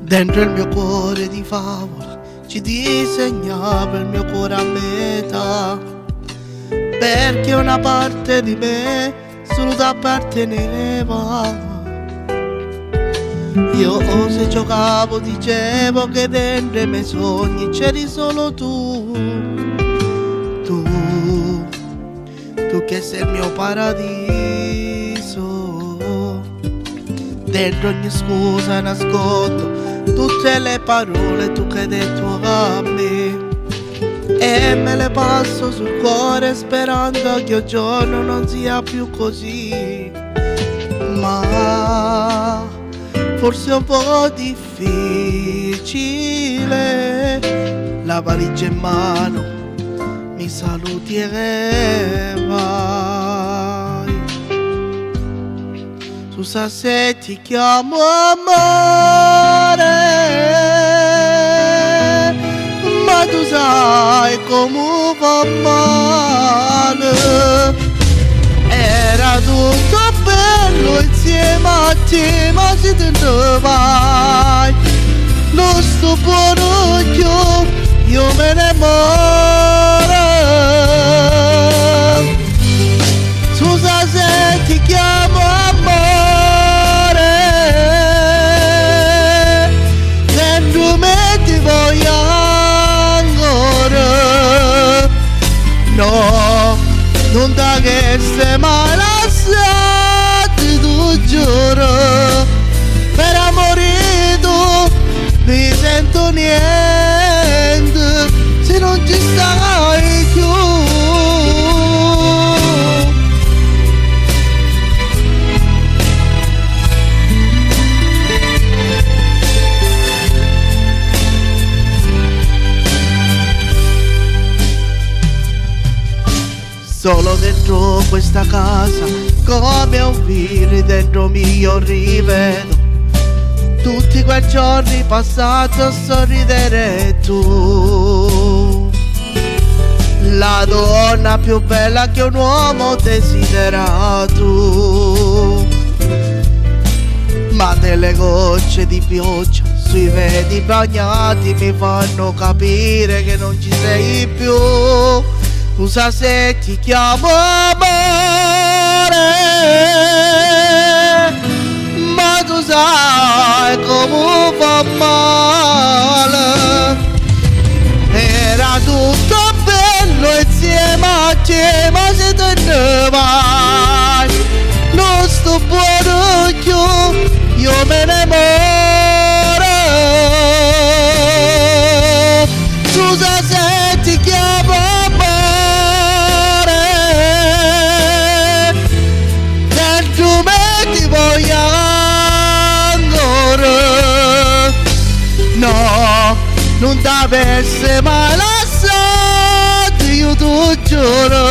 Dentro il mio cuore di favola ci disegnava il mio cuore a metà, perché una parte di me solo t'apparteneva. Io se giocavo dicevo che dentro i miei sogni c'eri solo tu che sei il mio paradiso. Dentro ogni scusa nascondo tutte le parole tu che hai detto a me, e me le passo sul cuore sperando che un giorno non sia più così. Ma forse è un po' difficile, la valigia in mano, mi saluti e vai. Scusa se ti chiamo amore, ma tu sai come fa male. Era tutto bello insieme a te, ma se te ne vai, lo stupore io me ne muoro. Scusa se ti chiamo amore, dentro me ti voglio ancora. No, non da che sei mai lasciato, tu giuro, per amore tu mi sento niente se non ci stai più. Solo dentro questa casa, come un virus dentro io rivedo tutti quei giorni passati a sorridere tu, la donna più bella che un uomo desiderato. Ma delle gocce di pioggia sui vedi bagnati mi fanno capire che non ci sei più. Scusa se ti chiamo amore, ma tu sai come fa male. Era tutto bello insieme a te, ma se te ne vai, non sto buono io me ne muoro. Scusa se ti chiamo amore, dentro me ti voglio ancora. No, non t'avesse mai lasciato, io ti giuro,